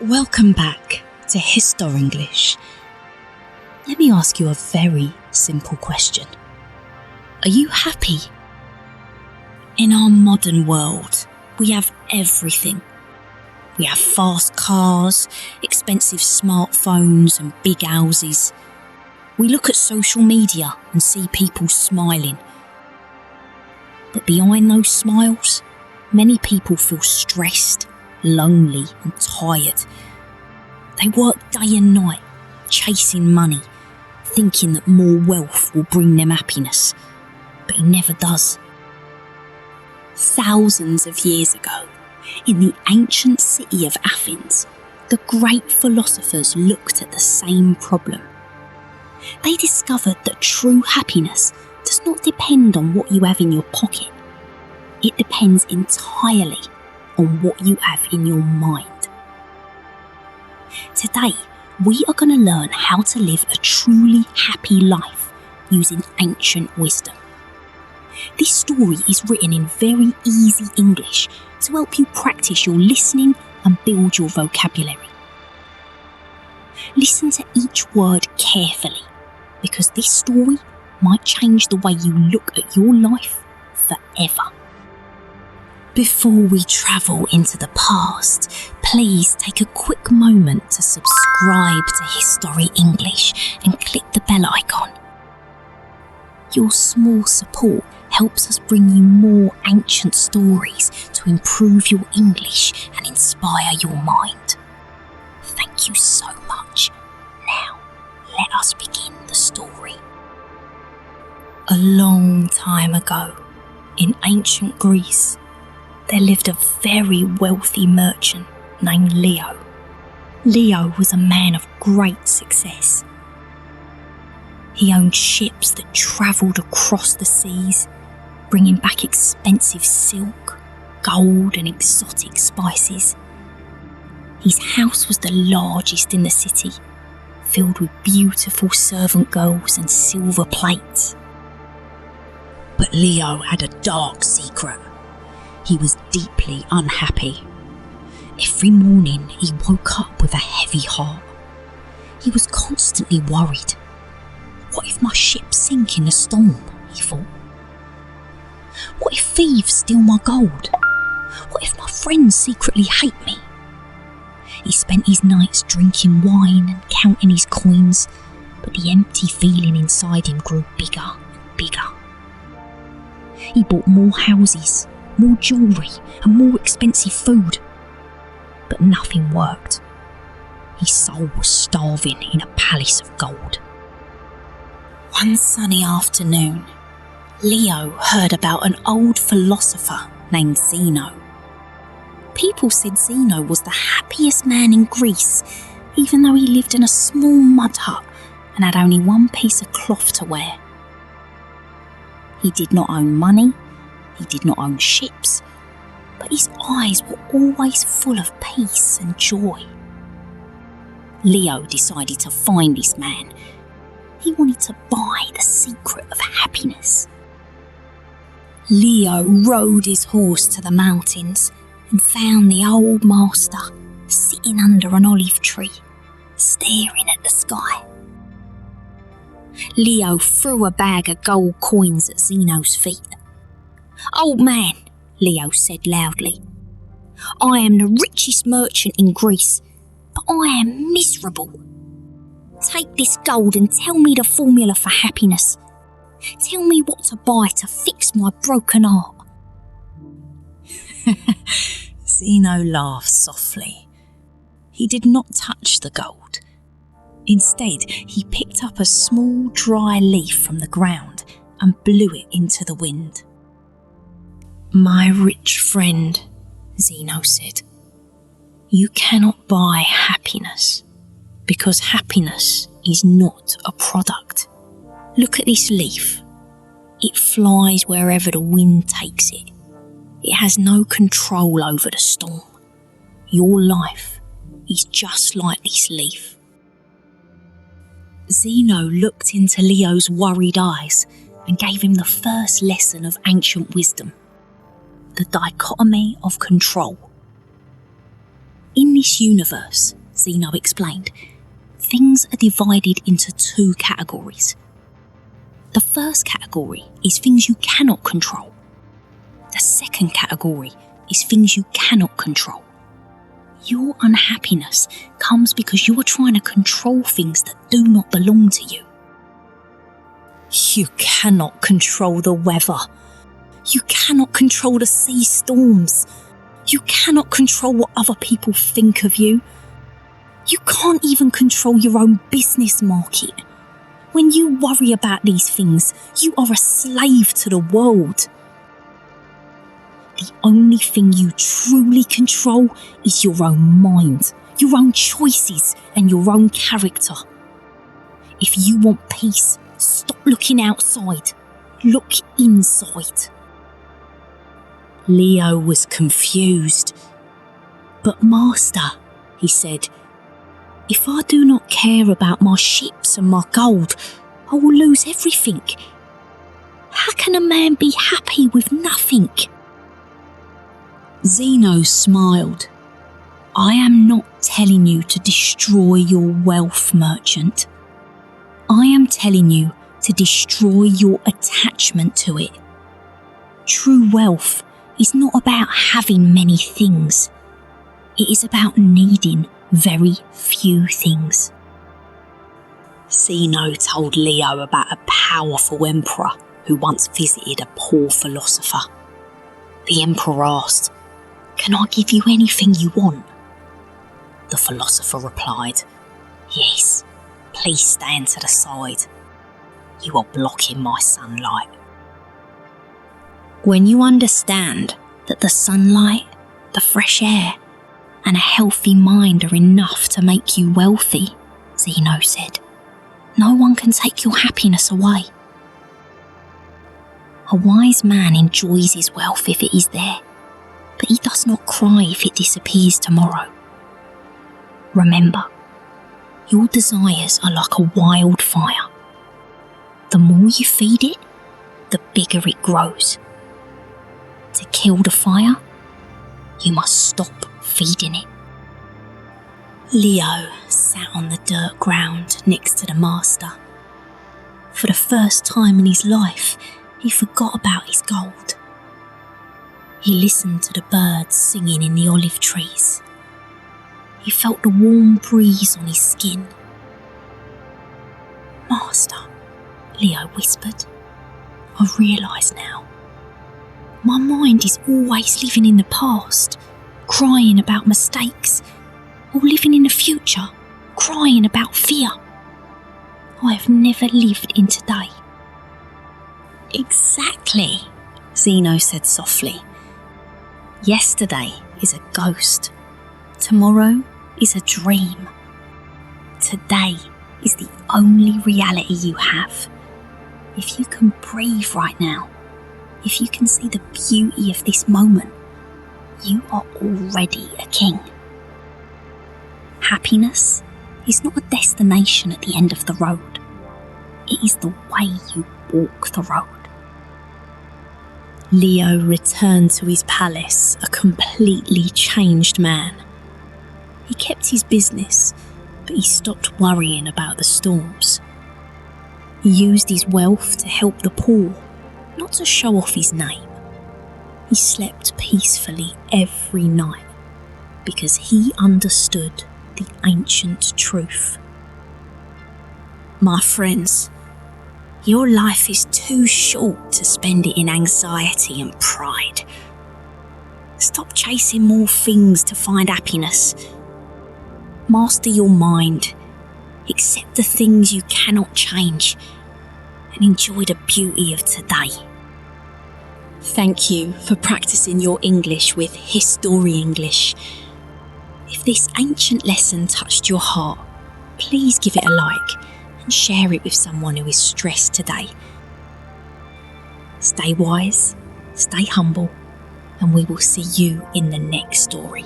Welcome back to HistoriEnglish. Let me ask you a very simple question. Are you happy? In our modern world, we have everything. We have fast cars, expensive smartphones and big houses. We look at social media and see people smiling. But behind those smiles, many people feel stressed, lonely and tired. They work day and night, chasing money, thinking that more wealth will bring them happiness, but it never does. Thousands of years ago, in the ancient city of Athens, the great philosophers looked at the same problem. They discovered that true happiness does not depend on what you have in your pocket. It depends entirely on what you have in your mind. Today, we are going to learn how to live a truly happy life using ancient wisdom. This story is written in very easy English to help you practice your listening and build your vocabulary. Listen to each word carefully, because this story might change the way you look at your life forever. Before we travel into the past, please take a quick moment to subscribe to HistoriEnglish and click the bell icon. Your small support helps us bring you more ancient stories to improve your English and inspire your mind. Thank you so much. Now, let us begin the story. A long time ago, in ancient Greece, there lived a very wealthy merchant named Leo. Leo was a man of great success. He owned ships that travelled across the seas, bringing back expensive silk, gold and exotic spices. His house was the largest in the city, filled with beautiful servant girls and silver plates. But Leo had a dark secret. He was deeply unhappy. Every morning he woke up with a heavy heart. He was constantly worried. What if my ship sink in a storm, he thought. What if thieves steal my gold? What if my friends secretly hate me? He spent his nights drinking wine and counting his coins, but the empty feeling inside him grew bigger and bigger. He bought more houses, more jewellery and more expensive food. But nothing worked. His soul was starving in a palace of gold. One sunny afternoon, Leo heard about an old philosopher named Zeno. People said Zeno was the happiest man in Greece, even though he lived in a small mud hut and had only one piece of cloth to wear. He did not own money. He did not own ships, but his eyes were always full of peace and joy. Leo decided to find this man. He wanted to buy the secret of happiness. Leo rode his horse to the mountains and found the old master sitting under an olive tree, staring at the sky. Leo threw a bag of gold coins at Zeno's feet. "Old man," Leo said loudly, "I am the richest merchant in Greece, but I am miserable. Take this gold and tell me the formula for happiness. Tell me what to buy to fix my broken heart." Zeno laughed softly. He did not touch the gold. Instead, he picked up a small dry leaf from the ground and blew it into the wind. "My rich friend," Zeno said, "you cannot buy happiness because happiness is not a product. Look at this leaf. It flies wherever the wind takes it. It has no control over the storm. Your life is just like this leaf." Zeno looked into Leo's worried eyes and gave him the first lesson of ancient wisdom: the dichotomy of control. In this universe, Zeno explained, things are divided into two categories. The first category is things you cannot control. The second category is things you cannot control. Your unhappiness comes because you are trying to control things that do not belong to you. You cannot control the weather. You cannot control the sea storms. You cannot control what other people think of you. You can't even control your own business market. When you worry about these things, you are a slave to the world. The only thing you truly control is your own mind, your own choices, and your own character. If you want peace, stop looking outside. Look inside. Leo was confused. "But Master," he said, "if I do not care about my ships and my gold, I will lose everything. How can a man be happy with nothing?" Zeno smiled. "I am not telling you to destroy your wealth, merchant. I am telling you to destroy your attachment to it. True wealth is not about having many things. It is about needing very few things." Zeno told Leo about a powerful emperor who once visited a poor philosopher. The emperor asked, "Can I give you anything you want?" The philosopher replied, "Yes, please stand to the side. You are blocking my sunlight." When you understand that the sunlight, the fresh air, and a healthy mind are enough to make you wealthy, Zeno said, no one can take your happiness away. A wise man enjoys his wealth if it is there, but he does not cry if it disappears tomorrow. Remember, your desires are like a wildfire. The more you feed it, the bigger it grows. To kill the fire, you must stop feeding it. Leo sat on the dirt ground next to the master. For the first time in his life, he forgot about his gold. He listened to the birds singing in the olive trees. He felt the warm breeze on his skin. "Master," Leo whispered, "I realise now. My mind is always living in the past, crying about mistakes, or living in the future, crying about fear. I have never lived in today." "Exactly," Zeno said softly. "Yesterday is a ghost. Tomorrow is a dream. Today is the only reality you have. If you can breathe right now, if you can see the beauty of this moment, you are already a king. Happiness is not a destination at the end of the road. It is the way you walk the road." Leo returned to his palace a completely changed man. He kept his business, but he stopped worrying about the storms. He used his wealth to help the poor, not to show off his name. He slept peacefully every night because he understood the ancient truth. My friends, your life is too short to spend it in anxiety and pride. Stop chasing more things to find happiness. Master your mind, accept the things you cannot change, and enjoy the beauty of today. Thank you for practicing your English with HistoriEnglish. If this ancient lesson touched your heart, please give it a like and share it with someone who is stressed today. Stay wise, stay humble, and we will see you in the next story.